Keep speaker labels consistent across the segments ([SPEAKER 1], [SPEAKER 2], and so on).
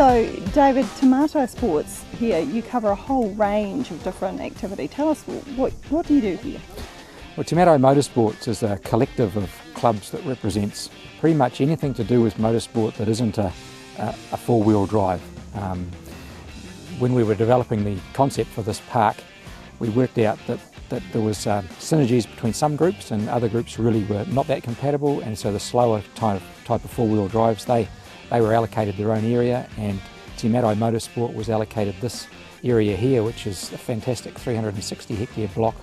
[SPEAKER 1] So, David, Tomato Sports here, you cover a whole range of different activity. Tell us, what do you do here?
[SPEAKER 2] Well, Tomato Motorsports is a collective of clubs that represents pretty much anything to do with motorsport that isn't a four-wheel drive. When we were developing the concept for this park, we worked out that there was synergies between some groups, and other groups really were not that compatible, and so the slower type of four-wheel drives, they were allocated their own area, and Tomato Motorsport was allocated this area here, which is a fantastic 360 hectare block,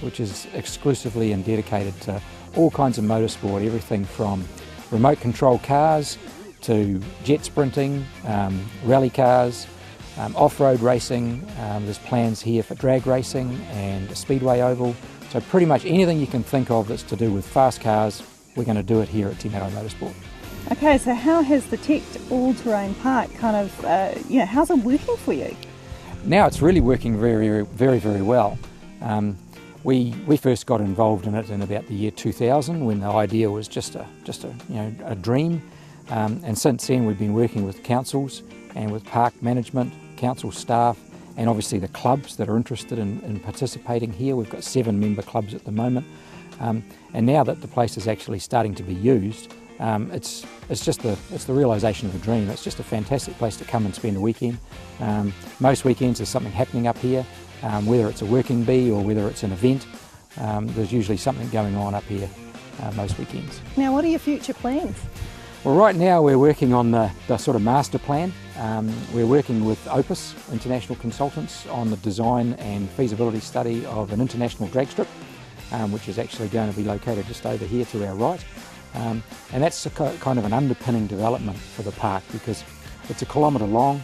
[SPEAKER 2] which is exclusively and dedicated to all kinds of motorsport, everything from remote control cars to jet sprinting, rally cars, off-road racing. There's plans here for drag racing and a speedway oval. So pretty much anything you can think of that's to do with fast cars, we're going to do it here at Tomato Motorsport.
[SPEAKER 1] Okay, so how has the TECT all-terrain park how's it working for you?
[SPEAKER 2] Now it's really working very, very well. We first got involved in it in about the year 2000, when the idea was just a dream, and since then we've been working with councils and with park management, council staff, and obviously the clubs that are interested in participating here. We've got 7 member clubs at the moment, and now that the place is actually starting to be used, it's the realisation of a dream. It's just a fantastic place to come and spend a weekend. Most weekends there's something happening up here. Whether it's a working bee or whether it's an event, there's usually something going on up here most weekends.
[SPEAKER 1] Now, what are your future plans?
[SPEAKER 2] Well, right now we're working on the sort of master plan. We're working with Opus International Consultants on the design and feasibility study of an international drag strip, which is actually going to be located just over here to our right. And that's kind of an underpinning development for the park, because it's 1 kilometre long,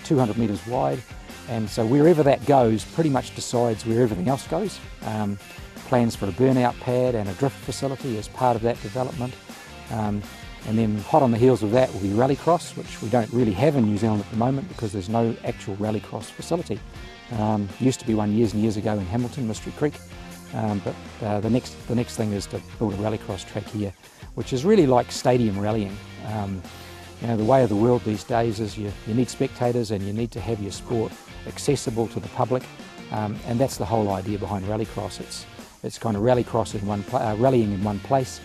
[SPEAKER 2] 200 metres wide, and so wherever that goes pretty much decides where everything else goes. Plans for a burnout pad and a drift facility as part of that development. And then hot on the heels of that will be rallycross, which we don't really have in New Zealand at the moment because there's no actual rallycross facility. Used to be one years and years ago in Hamilton, Mystery Creek, but the next thing is to build a rallycross track here, which is really like stadium rallying. The way of the world these days is you need spectators and you need to have your sport accessible to the public, and that's the whole idea behind rallycross. It's kind of rallycross in rallying in one place.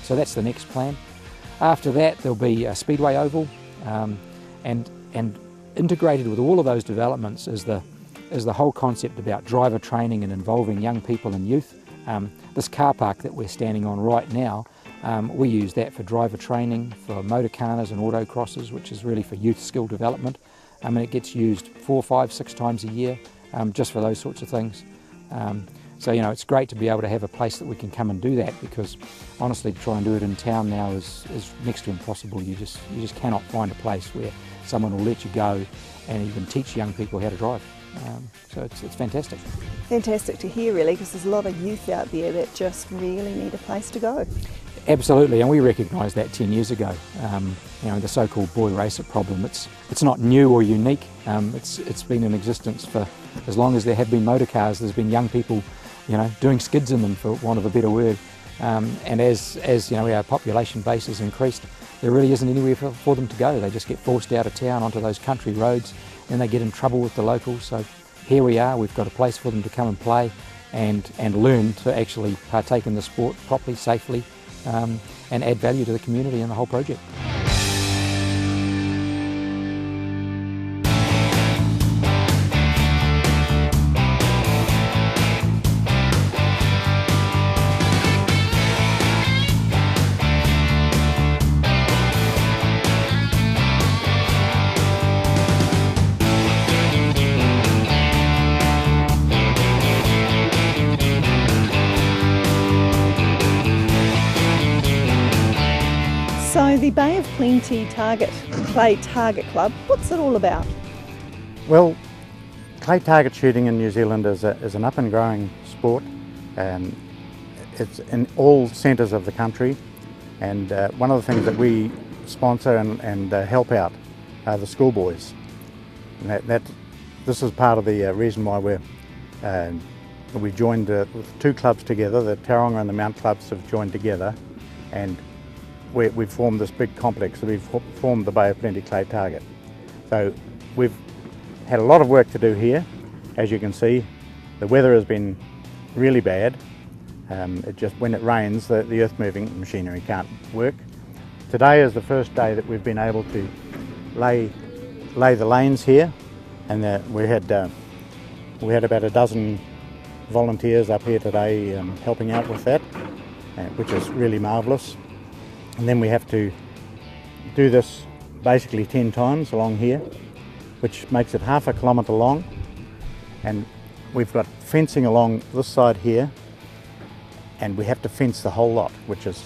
[SPEAKER 2] So that's the next plan. After that there'll be a speedway oval, and integrated with all of those developments is the whole concept about driver training and involving young people and youth. This car park that we're standing on right now, we use that for driver training, for motor carners and autocrosses, which is really for youth skill development. And it gets used 4, 5, 6 times a year, just for those sorts of things. So it's great to be able to have a place that we can come and do that, because honestly to try and do it in town now is next to impossible. You just cannot find a place where someone will let you go and you can teach young people how to drive. So it's fantastic. Fantastic
[SPEAKER 1] to hear, really, because there's a lot of youth out there that just really need a place to go.
[SPEAKER 2] Absolutely, and we recognised that 10 years ago. The so-called boy racer problem, it's not new or unique. It's been in existence for as long as there have been motor cars. There's been young people doing skids in them, for want of a better word. And as our population base has increased, there really isn't anywhere for them to go. They just get forced out of town onto those country roads, and they get in trouble with the locals. So here we are, we've got a place for them to come and play and learn to actually partake in the sport properly, safely, and add value to the community and the whole project.
[SPEAKER 1] So the Bay of Plenty Clay Target Club, what's it all about?
[SPEAKER 3] Well, clay target shooting in New Zealand is an up and growing sport. It's in all centres of the country, and one of the things that we sponsor and help out are the schoolboys. And this is part of the reason why we joined with 2 clubs together. The Tauranga and the Mount clubs have joined together, and we've formed this big complex. We've formed the Bay of Plenty Clay Target. So we've had a lot of work to do here. As you can see, the weather has been really bad. When it rains, the earth moving machinery can't work. Today is the first day that we've been able to lay the lanes here, and we had about a dozen volunteers up here today helping out with that, which is really marvellous. And then we have to do this basically 10 times along here, which makes it half a kilometre long. And we've got fencing along this side here, and we have to fence the whole lot, which is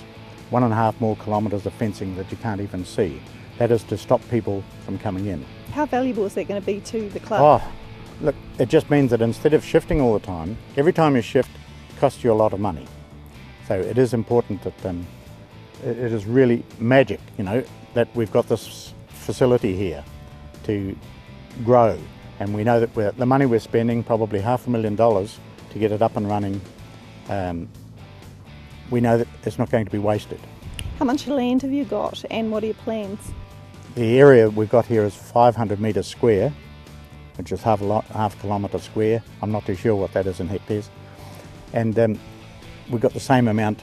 [SPEAKER 3] 1.5 more kilometres of fencing that you can't even see. That is to stop people from coming in.
[SPEAKER 1] How valuable is that going to be to the club?
[SPEAKER 3] Oh, look, it just means that instead of shifting all the time, every time you shift costs you a lot of money. So it is important that it is really magic, you know, that we've got this facility here to grow. And we know that the money we're spending, probably $500,000 to get it up and running, we know that it's not going to be wasted.
[SPEAKER 1] How much land have you got, and what are your plans?
[SPEAKER 3] The area we've got here is 500 metres square, which is half a kilometre square. I'm not too sure what that is in hectares. And we've got the same amount,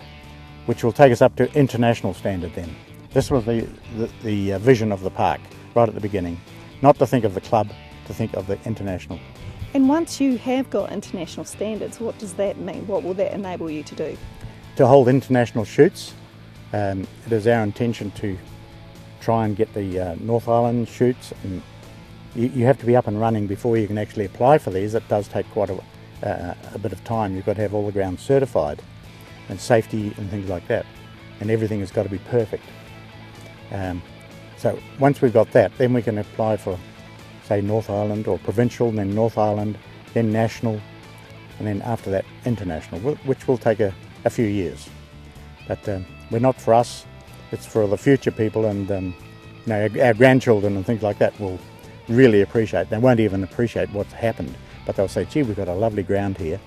[SPEAKER 3] which will take us up to international standard then. This was the vision of the park right at the beginning. Not to think of the club, to think of the international.
[SPEAKER 1] And once you have got international standards, what does that mean? What will that enable you to do?
[SPEAKER 3] To hold international shoots. It is our intention to try and get the North Island shoots, and you have to be up and running before you can actually apply for these. It does take quite a bit of time. You've got to have all the ground certified and safety and things like that, and everything has got to be perfect. So once we've got that, then we can apply for, say, North Island or provincial, and then North Island, then national, and then after that international, which will take a few years. But we're not for us, it's for the future people, and you know, our grandchildren and things like that will really appreciate. They won't even appreciate what's happened, but they'll say, gee, we've got a lovely ground here.